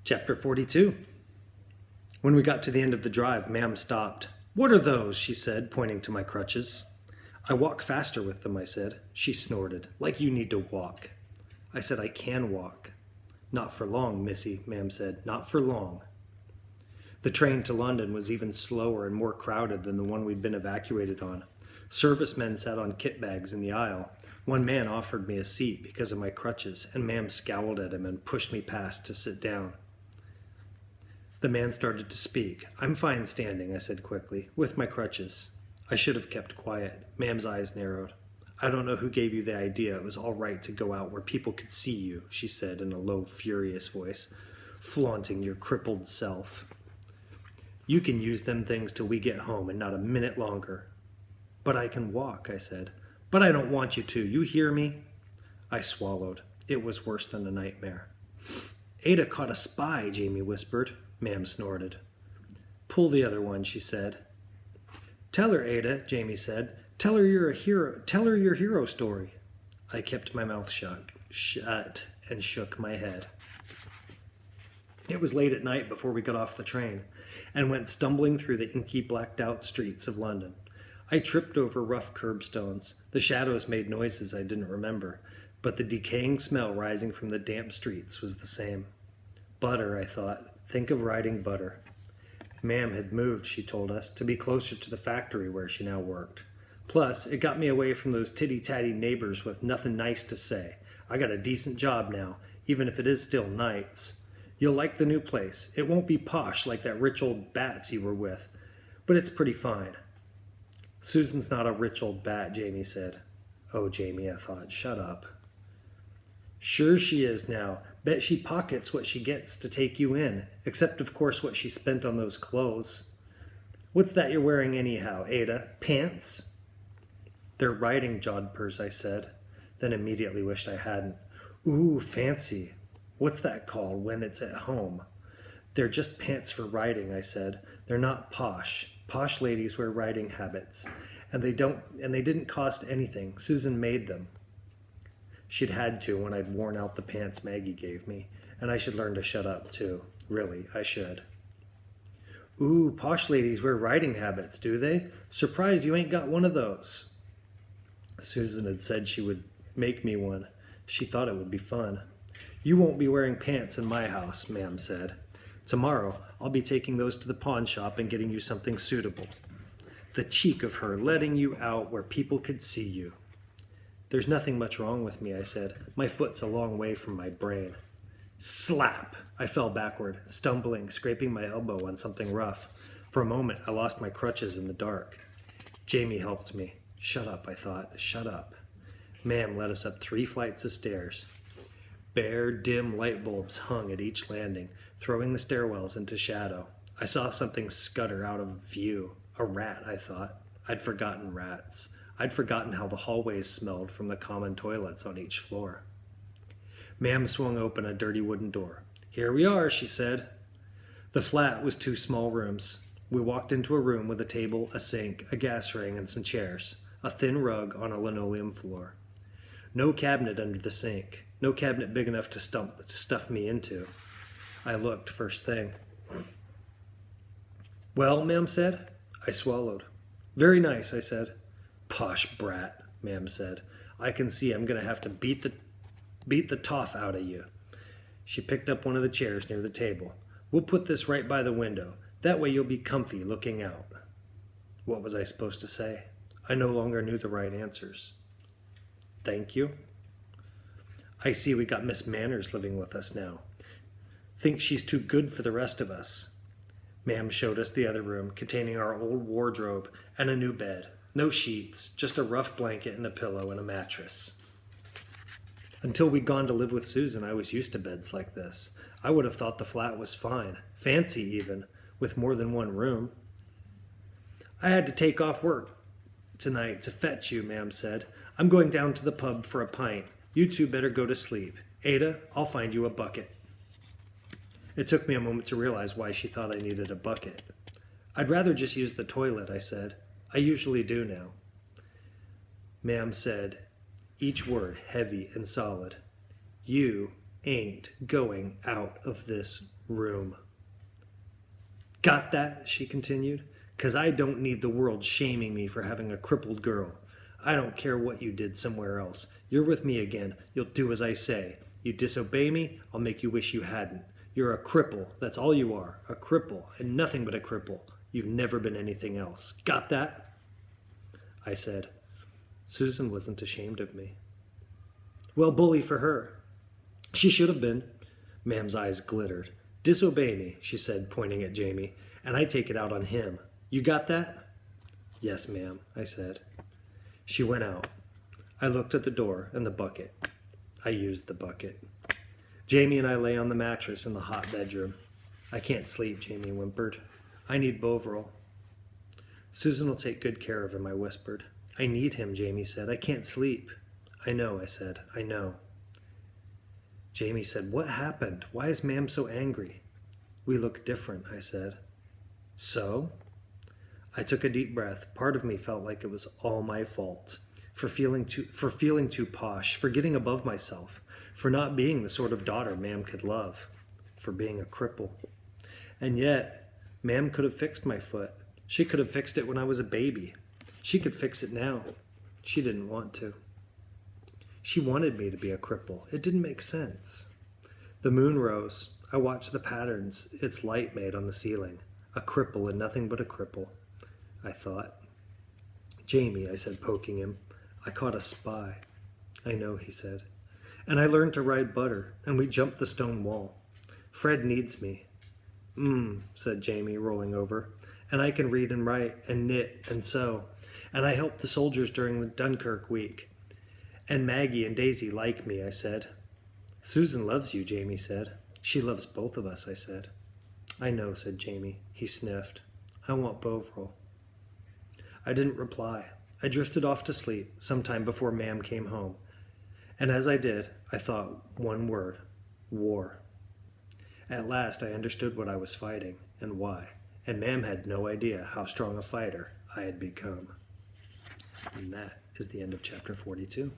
Chapter 42. When we got to the end of the drive, Ma'am stopped. "What are those?" she said, pointing to my crutches. "I walk faster with them," I said. She snorted. "Like you need to walk." I said, "I can walk." "Not for long, Missy," Ma'am said. "Not for long." The train to London was even slower and more crowded than the one we'd been evacuated on. Servicemen sat on kit bags in the aisle. One man offered me a seat because of my crutches, and Ma'am scowled at him and pushed me past to sit down. The man started to speak. "I'm fine standing," I said quickly, "with my crutches." I should have kept quiet. Ma'am's eyes narrowed. "I don't know who gave you the idea it was all right to go out where people could see you," she said in a low, furious voice, "flaunting your crippled self. You can use them things till we get home and not a minute longer." "But I can walk," I said. "But I don't want you to. You hear me?" I swallowed. It was worse than a nightmare. "Ada caught a spy," Jamie whispered. Ma'am snorted. "Pull the other one," she said. "Tell her, Ada," Jamie said. "Tell her you're a hero. Tell her your hero story." I kept my mouth shut and shook my head. It was late at night before we got off the train and went stumbling through the inky, blacked-out streets of London. I tripped over rough curbstones. The shadows made noises I didn't remember, but the decaying smell rising from the damp streets was the same. Butter, I thought. Think of riding butter. Ma'am had moved, she told us, to be closer to the factory where she now worked. Plus, it got me away from those titty-tatty neighbors with nothing nice to say. I got a decent job now, even if it is still nights. You'll like the new place. It won't be posh like that rich old Bats you were with, but it's pretty fine. "Susan's not a rich old bat," Jamie said. "Oh, Jamie," I thought, "shut up." "Sure she is now. Bet she pockets what she gets to take you in, except of course what she spent on those clothes. What's that you're wearing anyhow, Ada? Pants?" "They're riding jodhpurs," I said, then immediately wished I hadn't. "Ooh, fancy. What's that called when it's at home?" "They're just pants for riding," I said. "They're not posh. Posh ladies wear riding habits, and they didn't cost anything. Susan made them. She'd had to when I'd worn out the pants Maggie gave me, and I should learn to shut up too. Really, I should." "Ooh, posh ladies wear riding habits, do they? Surprised you ain't got one of those." Susan had said she would make me one. She thought it would be fun. "You won't be wearing pants in my house," Ma'am said. "Tomorrow I'll be taking those to the pawn shop and getting you something suitable." The cheek of her, letting you out where people could see you. "There's nothing much wrong with me," I said. "My foot's a long way from my brain." Slap! I fell backward, stumbling, scraping my elbow on something rough. For a moment, I lost my crutches in the dark. Jamie helped me. Shut up, I thought. Shut up. Ma'am led us up 3 flights of stairs. Bare, dim light bulbs hung at each landing, throwing the stairwells into shadow. I saw something scutter out of view. A rat, I thought. I'd forgotten rats. I'd forgotten how the hallways smelled from the common toilets on each floor. Ma'am swung open a dirty wooden door. "Here we are," she said. The flat was 2 small rooms. We walked into a room with a table, a sink, a gas ring, and some chairs. A thin rug on a linoleum floor. No cabinet under the sink. No cabinet big enough to stuff me into. I looked first thing. "Well," Ma'am said. I swallowed. "Very nice," I said. "Posh brat," Ma'am said. "I can see I'm going to have to beat the toff out of you." She picked up one of the chairs near the table. "We'll put this right by the window. That way you'll be comfy looking out." What was I supposed to say? I no longer knew the right answers. "Thank you." "I see we got Miss Manners living with us now. Think she's too good for the rest of us." Ma'am showed us the other room, containing our old wardrobe and a new bed. No sheets, just a rough blanket and a pillow and a mattress. Until we'd gone to live with Susan, I was used to beds like this. I would have thought the flat was fine, fancy even, with more than one room. "I had to take off work tonight to fetch you," Ma'am said. "I'm going down to the pub for a pint. You two better go to sleep. Ada, I'll find you a bucket." It took me a moment to realize why she thought I needed a bucket. "I'd rather just use the toilet," I said. "I usually do now." Ma'am said, each word heavy and solid, "You ain't going out of this room. Got that? She continued. 'Cause I don't need the world shaming me for having a crippled girl. I don't care what you did somewhere else. You're with me again. You'll do as I say. You disobey me, I'll make you wish you hadn't. You're a cripple. That's all you are. A cripple, and nothing but a cripple. You've never been anything else. Got that? I said. Susan wasn't ashamed of me. Well, bully for her. She should have been. Mam's eyes glittered. Disobey me, she said, pointing at Jamie, and I take it out on him. You got that? Yes, ma'am, I said. She went out. I looked at the door and the bucket. I used the bucket. Jamie and I lay on the mattress in the hot bedroom. I can't sleep, Jamie whimpered. I need Bovril. Susan will take good care of him, I whispered. I need him, Jamie said. I can't sleep. I know, I said. I know. Jamie said, What happened? Why is Mam so angry? We look different, I said. So? I took a deep breath. Part of me felt like it was all my fault. For feeling too posh, for getting above myself, for not being the sort of daughter Mam could love, for being a cripple. And yet, Mam could have fixed my foot. She could have fixed it when I was a baby. She could fix it now. She didn't want to. She wanted me to be a cripple. It didn't make sense. The moon rose. I watched the patterns its light made on the ceiling. A cripple and nothing but a cripple, I thought. Jamie, I said, poking him. I caught a spy. I know, he said. And I learned to ride Butter, and we jumped the stone wall. Fred needs me. Said Jamie, rolling over. And I can read and write and knit and sew. And I helped the soldiers during the Dunkirk week. And Maggie and Daisy like me, I said. Susan loves you, Jamie said. She loves both of us, I said. I know, said Jamie. He sniffed. I want Bovril. I didn't reply. I drifted off to sleep sometime before Mam came home. And as I did, I thought one word, war. At last I understood what I was fighting and why, and Mam had no idea how strong a fighter I had become. And that is the end of chapter 42.